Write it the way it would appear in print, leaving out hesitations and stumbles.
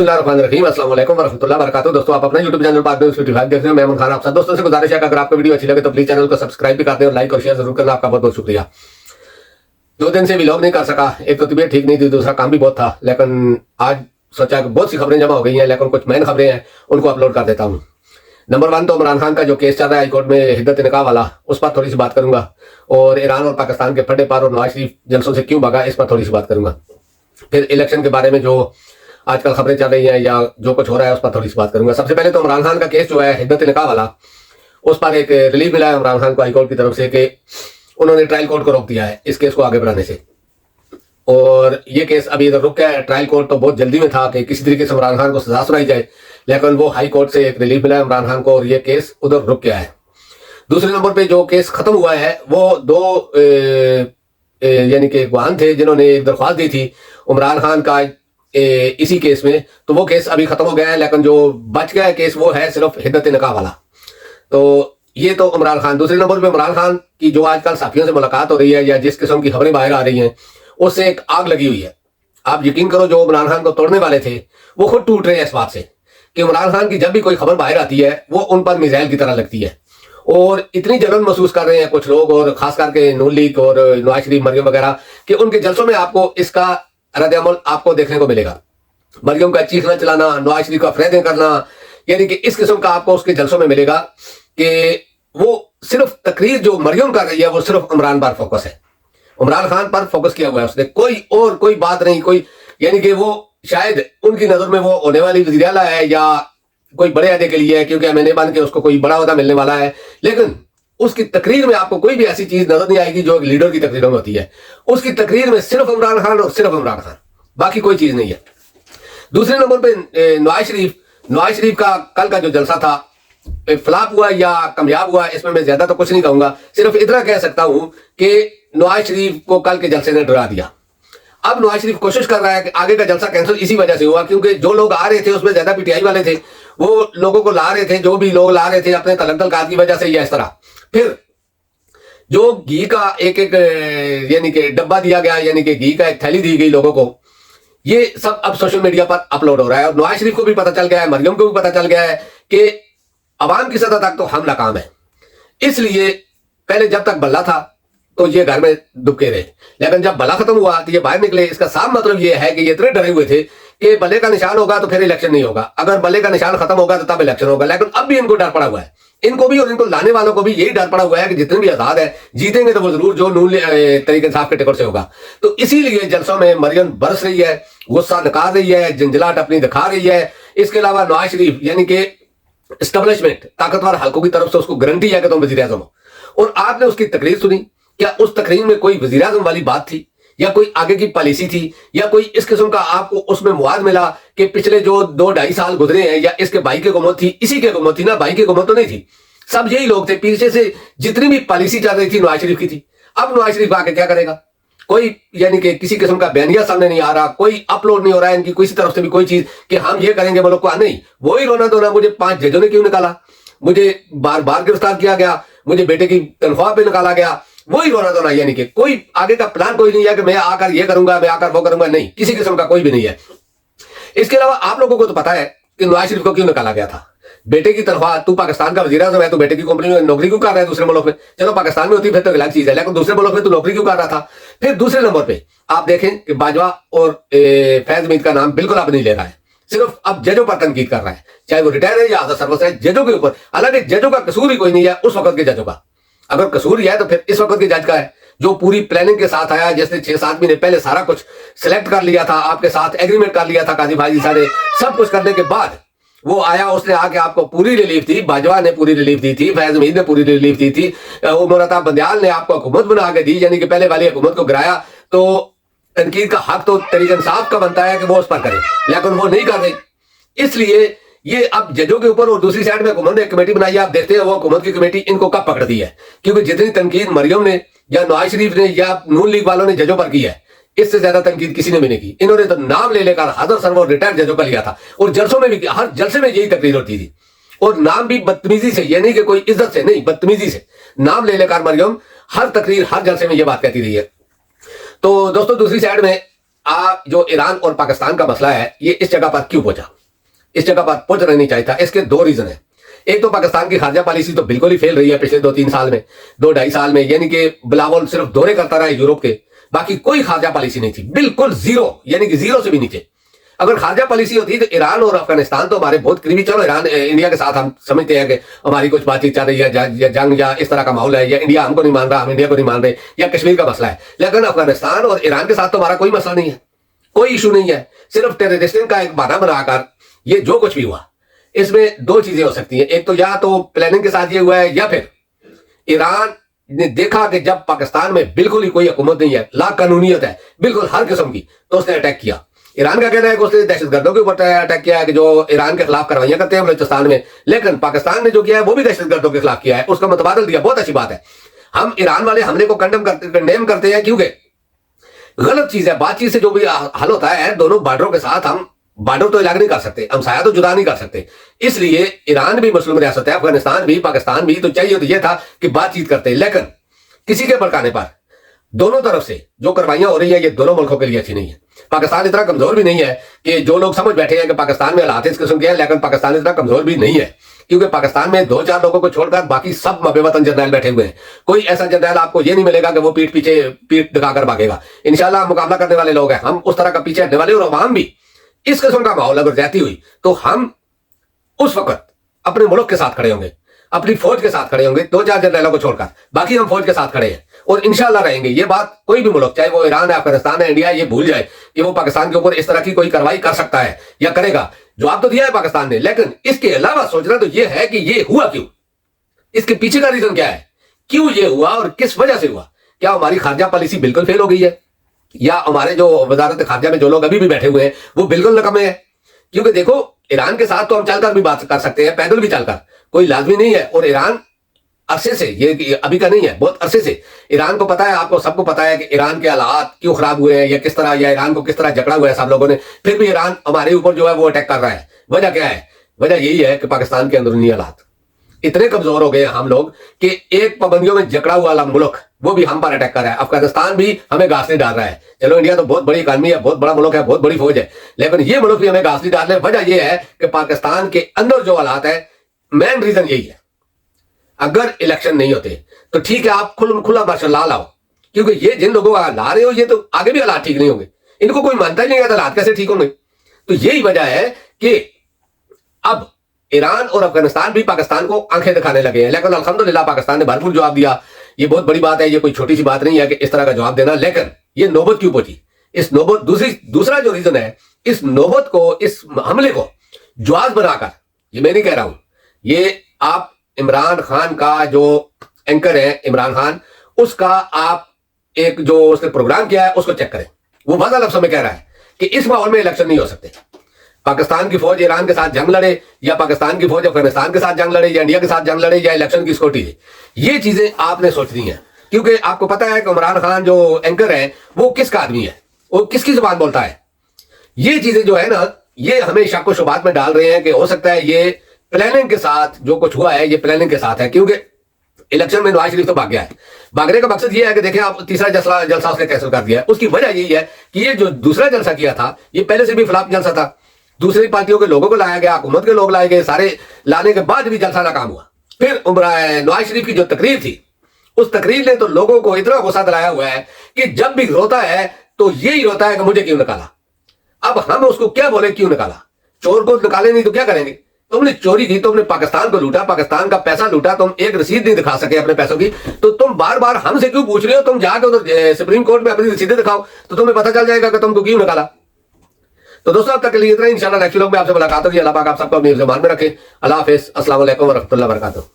बिस्मिल्लाहिर्रहमानिर्रहीम, अस्सलाम वालेकुम वरहमतुल्लाहि वबरकातुहू। दोस्तों, आप अपना YouTube चैनल पाक न्यूज़ 55 देख रहे हो। मैं अमन खान आप सब दोस्तों से गुजारिश है कि अगर आपको वीडियो अच्छी लगे तो प्लीज चैनल को सब्सक्राइब भी कर दें और लाइक और शेयर जरूर करना। आपका बहुत बहुत शुक्रिया। 2 दिन से व्लॉग नहीं कर सका, एक तो तबीयत ठीक नहीं थी, दूसरा काम भी बहुत था, लेकिन आज सोचा कि बहुत सी खबरें जमा हो गई हैं, लेकिन कुछ मेन खबरें हैं उनको अपलोड कर देता हूँ। नंबर 1 तो इमरान खान का जो केस चल रहा है हाईकोर्ट में हिद्दत निकाह वाला, उस पर थोड़ी सी बात करूंगा, और ईरान और पाकिस्तान के फटे पर और नवाज शरीफ जलसों से क्यों भागा, इस पर थोड़ी सी बात करूंगा। फिर इलेक्शन के बारे में जो आजकल खबरें चल रही हैं या जो कुछ हो रहा है उस पर थोड़ी सी बात करूंगा। सबसे पहले तो इमरान खान का केस जो है हिद्दत निकाह वाला, उस पर एक रिलीफ मिला है इमरान खान को हाईकोर्ट की तरफ से कि उन्होंने ट्रायल कोर्ट को रोक दिया है इस केस को आगे बढ़ाने से, और ये केस अभी इधर रुक गया है। ट्रायल कोर्ट तो बहुत जल्दी में था कि किसी तरीके से इमरान खान को सजा सुनाई जाए, लेकिन वो हाई कोर्ट से एक रिलीफ मिला है इमरान खान को और ये केस उधर रुक गया है। दूसरे नंबर पे जो केस खत्म हुआ है वो 2 यानी कि वाहन थे जिन्होंने एक दरख्वास्त दी थी इमरान खान का इसी केस में, तो वो केस अभी खत्म हो गया है, लेकिन जो बच गया है केस वो है सिर्फ हिद्दत निकाह वाला। तो ये तो इमरान खान। दूसरे नंबर पे इमरान खान की जो आजकल साथियों से मुलाकात हो रही है या जिस किस्म की खबरें बाहर आ रही हैं उससे एक आग लगी हुई है। आप यकीन करो, जो इमरान खान को तोड़ने वाले थे वो खुद टूट रहे हैं इस बात से कि इमरान खान की जब भी कोई खबर बाहर आती है वो उन पर मिसाइल की तरह लगती है, और इतनी जलन महसूस कर रहे हैं कुछ लोग, और खास करके नून लीग और नवाज शरीफ, मरियम वगैरह, कि उनके जलसों में आपको इसका रद्द-ए-अमल आपको देखने को मिलेगा। मरियम का चीखना चलाना, नवाज शरीफ का अफरेदें करना, यानी कि इस किस्म का आपको उसके जलसों में मिलेगा कि वो सिर्फ तकरीर जो मरियम कर रही है वो सिर्फ इमरान पर फोकस है, इमरान खान पर फोकस किया हुआ है उसने, कोई बात नहीं, कोई यानी कि वो शायद उनकी नजर में वो होने वाली वज़ीर आला है या कोई बड़े अहदे के लिए है, क्योंकि एमएनए बन के उसको कोई बड़ा ओहदा मिलने वाला है, लेकिन उसकी तकरीर में आपको कोई भी ऐसी चीज नजर नहीं आएगी जो एक लीडर की तकरीर में होती है। उसकी तकरीर में सिर्फ इमरान खान और सिर्फ इमरान खान, बाकी कोई चीज नहीं है। दूसरे नंबर पे नवाज शरीफ का कल का जो जलसा था फ्लॉप हुआ या कामयाब हुआ, इसमें मैं ज्यादा तो कुछ नहीं कहूंगा, सिर्फ इतना कह सकता हूं कि नवाज शरीफ को कल के जलसे ने डरा दिया। अब नवाज शरीफ कोशिश कर रहा है कि आगे का जलसा कैंसिल इसी वजह से हुआ, क्योंकि जो लोग आ रहे थे उसमें ज्यादा पीटीआई वाले थे, वो लोगों को ला रहे थे, जो भी लोग ला रहे थे अपने तलक की वजह से या इस तरह। फिर जो घी का एक यानी कि डब्बा दिया गया, यानी कि घी का एक थैली दी गई लोगों को, ये सब अब सोशल मीडिया पर अपलोड हो रहा है, और नवाज शरीफ को भी पता चल गया है, मरियम को भी पता चल गया है कि अवाम की सतह तक तो हम नाकाम है। इसलिए पहले जब तक बल्ला था तो ये घर में दुबके रहे, लेकिन जब बल्ला खत्म हुआ तो ये बाहर निकले। इसका साफ मतलब ये है कि ये इतने डरे हुए थे कि बल्ले का निशान होगा तो फिर इलेक्शन नहीं होगा, अगर बल्ले का निशान खत्म होगा तो तब इलेक्शन होगा। लेकिन अब भी इनको डर पड़ा हुआ है, इनको भी और इनको लाने वालों को भी यही डर पड़ा हुआ है कि जितने भी आजाद है जीतेंगे तो वो जरूर जो नून तरीके इंसाफ के टिकट से होगा। तो इसीलिए जलसों में मरियम बरस रही है, गुस्सा निकाल रही है, झंझलाहट अपनी दिखा रही है। इसके अलावा नवाज शरीफ यानी कि एस्टेब्लिशमेंट ताकतवर हल्कों की तरफ से उसको गारंटी है कि तुम वजीर आजम हो, और आपने उसकी तकरीर सुनी। क्या उस तकरीर में कोई वजीर आजम वाली बात थी या कोई आगे की पॉलिसी थी या कोई इस किस्म का आपको उसमें मुआद मिला कि पिछले जो 2-2.5 साल गुजरे हैं या इसके भाई की हुकूमत थी, इसी की हुकूमत थी ना, भाई की हुकूमत तो नहीं थी, सब यही लोग थे, पीछे से जितनी भी पॉलिसी चल रही थी नवाज शरीफ की थी। अब नवाज शरीफ आके क्या करेगा? कोई यानी कि किसी किस्म का बयानिया सामने नहीं आ रहा, कोई अपलोड नहीं हो रहा है इनकी किसी तरफ से भी कोई चीज कि हम ये करेंगे मुल्क को। नहीं, वही रोना धोना, मुझे 5 जजों ने क्यों निकाला, मुझे बार बार गिरफ्तार किया गया, मुझे बेटे की तनख्वाह पे निकाला गया, वही रोना धोना। यानी कि कोई आगे का प्लान कोई नहीं है कि मैं आकर ये करूंगा, मैं आकर वो करूंगा, नहीं, किसी किस्म का कोई भी नहीं है। इसके अलावा आप लोगों को तो पता है कि नवाज शरीफ को क्यों निकाला गया था। बेटे की तनख्वाह, तू पाकिस्तान का वजीर आज़म है, तो बेटे की कंपनी में नौकरी क्यों कर रहा है दूसरे मुल्क में? चलो पाकिस्तान में होती फिर तो अलग चीज है, लेकिन दूसरे मुल्क में तू नौकरी क्यों कर रहा था? फिर दूसरे नंबर पे आप देखें कि बाजवा और फैज मीर का नाम बिल्कुल अब नहीं ले रहा है, सिर्फ अब जजों पर तनकीद कर रहा है, चाहे वो रिटायर है या आज़ाद सर्विस है, जजों के ऊपर। हालांकि जजों का कसूर ही कोई नहीं है उस वक्त के जजों का, अगर कसूर ही है तो फिर इस वक्त के जज का है, जो पूरी प्लानिंग के साथ आया, जिसने 6-7 महीने पहले सारा कुछ सिलेक्ट कर लिया था, आपके साथ एग्रीमेंट कर लिया था, काजी भाई सारे सब कुछ करने के बाद वो आया, उसने आके आपको पूरी रिलीफ दी, बाजवा ने पूरी रिलीफ दी थी, फैज मीर ने पूरी रिलीफ दी थी, उमर बंदियाल ने आपको हुकूमत बना के दी, यानी कि पहले वाली हुकूमत को गिराया। तो तनकीद का हक तो तरीके इंसाफ का बनता है कि वो उस पर करे, लेकिन वो नहीं कर रही। इसलिए ये अब जजों के ऊपर, और दूसरी साइड में हुकूमत ने कमेटी बनाई है, आप देखते हैं वो हुकूमत की कमेटी इनको कब पकड़ती है, क्योंकि जितनी तनकीद मरियम ने या नवाज शरीफ ने या नून लीग वालों ने जजों पर की है, इससे ज्यादा तनकीद किसी ने भी नहीं की। इन्होंने तो नाम ले लेकर हजर सरवर रिटायर्ड जजों का लिया था, और जलसों में भी हर जलसे में यही तकरीर होती थी, और नाम भी बदतमीजी से, ये नहीं कि कोई इज्जत से, नहीं, बदतमीजी से नाम ले लेकर मरियम हर तकरीर हर जलसे में ये बात कहती रही है। तो दोस्तों, दूसरी साइड में जो ईरान और पाकिस्तान का मसला है ये इस जगह पर क्यों पहुंचा, इस जगह पर पहुंचना नहीं चाहिए था। इसके दो रीजन है। एक तो पाकिस्तान की खारजा पॉलिसी तो बिल्कुल ही फेल रही है पिछले 2-3 साल में, 2-2.5 साल में, यानी कि बिलावल सिर्फ दौरे करता रहा यूरोप के, बाकी कोई खारजा पॉलिसी नहीं थी, बिल्कुल जीरो, यानी कि जीरो से भी नीचे। अगर खारजा पॉलिसी होती तो ईरान और अफगानिस्तान तो हमारे बहुत करीबी, चलो ईरान इंडिया के साथ हम समझते हैं कि हमारी कुछ बातचीत चल रही है, या जंग या इस तरह का माहौल है, या इंडिया हमको नहीं मान रहा, हम इंडिया को नहीं मान रहे, या कश्मीर का मसला है, लेकिन अफगानिस्तान और ईरान के साथ तो हमारा कोई मसला नहीं है, कोई इशू नहीं है। सिर्फ टेररिस्टिज्म का एक बहाना बनाकर ये जो कुछ भी हुआ, इसमें दो चीजें हो सकती हैं। एक तो या तो प्लानिंग के साथ ये हुआ है, या फिर ईरान ने देखा कि जब पाकिस्तान में बिल्कुल ही कोई हुकूमत नहीं है, ला कानूनियत है बिल्कुल हर किस्म की, तो उसने अटैक किया। ईरान का कहना है कि उसने दहशतगर्दों के ऊपर अटैक किया है कि जो ईरान के खिलाफ कार्रवाइयां करते हैं बलूचिस्तान में, लेकिन पाकिस्तान ने जो किया है वो भी दहशतगर्दों के खिलाफ किया है, उसका मुतबादल दिया। बहुत अच्छी बात है। हम ईरान वाले हमले को कंडेम करते हैं क्योंकि गलत चीज है। बातचीत से जो भी हल होता है, दोनों बॉर्डरों के साथ हम बॉर्डर तो अलग नहीं कर सकते, हम साया तो जुदा नहीं कर सकते, इसलिए ईरान भी मुस्लिम रियासत है, अफगानिस्तान भी, पाकिस्तान भी, तो चाहिए तो ये था कि बातचीत करते, लेकिन किसी के भड़काने पर दोनों तरफ से जो कार्रवाइयां हो रही है ये दोनों मुल्कों के लिए अच्छी नहीं है। पाकिस्तान इतना कमजोर भी नहीं है कि जो लोग समझ बैठे हैं कि पाकिस्तान में हालात इस किस्म के हैं, लेकिन पाकिस्तान इतना कमजोर भी नहीं है, क्योंकि पाकिस्तान में 2-4 लोगों को छोड़कर बाकी सब मबेवतन जर्नैल बैठे हुए हैं। कोई ऐसा जर्नैल आपको ये नहीं मिलेगा कि वो पीठ दिखाकर भागेगा। इंशाल्लाह मुकाबला करने वाले लोग हैं, हम उस तरह का पीछे हटने वाले, और अवाम भी इस किस्म का माहौल अगर ज्यादा हुई तो हम उस वक्त अपने मुल्क के साथ खड़े होंगे, अपनी फौज के साथ खड़े होंगे, 2-4 जर्नैलों को छोड़कर, बाकी हम फौज के साथ खड़े हैं और इंशाल्लाह रहेंगे। ये बात कोई भी मुल्क, चाहे वो ईरान है, अफगानिस्तान है, इंडिया है, ये भूल जाए कि वो पाकिस्तान के ऊपर इस तरह की कोई कार्रवाई कर सकता है या करेगा। जवाब तो दिया है पाकिस्तान ने, लेकिन इसके अलावा सोचना तो ये है कि ये हुआ क्यों, इसके पीछे का रीजन क्या है, क्यों ये हुआ और किस वजह से हुआ। क्या हमारी खारजा पॉलिसी बिल्कुल फेल हो गई है, या हमारे जो वजारत खारजा में जो लोग अभी भी बैठे हुए हैं वो बिल्कुल नकमे हैं? क्योंकि देखो, ईरान के साथ तो हम चलकर भी बात कर सकते हैं, पैदल भी चलकर, कोई लाजमी नहीं है। और ईरान अरसे से, ये अभी का नहीं है, बहुत अरसे से ईरान को पता है, आपको सबको पता है कि ईरान के हालात क्यों खराब हुए हैं, या किस तरह, या ईरान को किस तरह जकड़ा हुआ है सब लोगों ने, फिर भी ईरान हमारे ऊपर जो है वो अटैक कर रहा है। वजह क्या है? वजह यही है कि पाकिस्तान के अंदरूनी हालात इतने कमजोर हो गए हैं हम लोग कि एक पाबंदियों में जकड़ा हुआ मुल्क वो भी हम पर अटैक कर रहा है। अफगानिस्तान भी हमें घास नहीं डाल रहा है। चलो, इंडिया तो बहुत बड़ी इकानमी है, बहुत बड़ा मुल्क है, बहुत बड़ी फौज है, लेकिन ये मुल्क भी हमें घास नहीं डाल रहे। वजह यह है कि पाकिस्तान के अंदर जो हालात है, मेन रीजन यही है। अगर इलेक्शन नहीं होते तो ठीक है, आप खुला मार्शल लाओ, क्योंकि ये जिन लोगों का ला रहे हो ये तो आगे भी हालात ठीक नहीं होंगे, इनको कोई मानता ही नहीं है, तो हालात कैसे ठीक होंगे। तो यही वजह है कि अब ईरान और अफगानिस्तान भी पाकिस्तान को आंखें दिखाने लगे हैं, लेकिन अल्हम्दुलिल्लाह पाकिस्तान ने भरपूर जवाब दिया। ये बहुत बड़ी बात है, ये कोई छोटी सी बात नहीं है कि इस तरह का जवाब देना। लेकिन ये नौबत क्यों पहुंची, इस नौबत, दूसरा जो रीजन है, इस नौबत को, इस हमले को जवाब बनाकर, ये मैं नहीं कह रहा हूं, ये आप इमरान खान का जो एंकर है इमरान खान, उसका आप एक जो उसने प्रोग्राम किया है उसको चेक करें। वो वाज़ेह लफ्ज़ों में कह रहा है कि इस माहौल में इलेक्शन नहीं हो सकते। पाकिस्तान की फौज ईरान के साथ जंग लड़े, या पाकिस्तान की फौज अफगानिस्तान के साथ जंग लड़े, या इंडिया के साथ जंग लड़े, या इलेक्शन की सिक्योरिटी दे, ये चीजें आपने सोचनी है। क्योंकि आपको पता है कि इमरान खान जो एंकर है वो किसका आदमी है, वो किसकी जुबान बोलता है। ये चीजें जो है ना, ये हमें शक व शुबात में डाल रहे हैं कि हो सकता है ये प्लानिंग के साथ जो कुछ हुआ है, ये प्लानिंग के साथ है। क्योंकि इलेक्शन में नवाज शरीफ तो भाग गया है, भागने का मकसद ये है कि देखें आप, तीसरा जलसा उसने कैंसिल कर दिया है। उसकी वजह यही है कि ये जो दूसरा जलसा किया था, ये पहले से भी फ्लॉप जलसा था, दूसरी पार्टियों के लोगों को लाया गया, हुकूमत के लोग लाए गए, सारे लाने के बाद भी जलसा नाकाम हुआ। फिर नवाज शरीफ की जो तकरीर थी, उस तकरीर ने तो लोगों को इतना गुस्सा दिलाया हुआ है कि जब भी रोता है तो यही रोता है कि मुझे क्यों निकाला। अब हम उसको क्या बोले, क्यों निकाला? चोर को निकाले नहीं तो क्या करेंगे? तुमने चोरी की, तुमने पाकिस्तान को लूटा, पाकिस्तान का पैसा लूटा, तुम एक रसीद नहीं दिखा सके अपने पैसों की, तो तुम बार बार हमसे क्यों पूछ रहे हो? तुम जाके उधर सुप्रीम कोर्ट में अपनी रसीदें दिखाओ, तो तुम्हें पता चल जाएगा कि तुमको क्यों निकाला। तो दोस्तों, अब तक के लिए इतना ही। इंशाल्लाह नेक्स्ट व्लॉग में आपसे मुलाकात होगी। अल्लाह पाक आप सबको अपनी ज़बान में रखे। अल्लाह हाफिज़। अस्सलाम वालेकुम व रहमतुल्लाहि व बरकातुहू।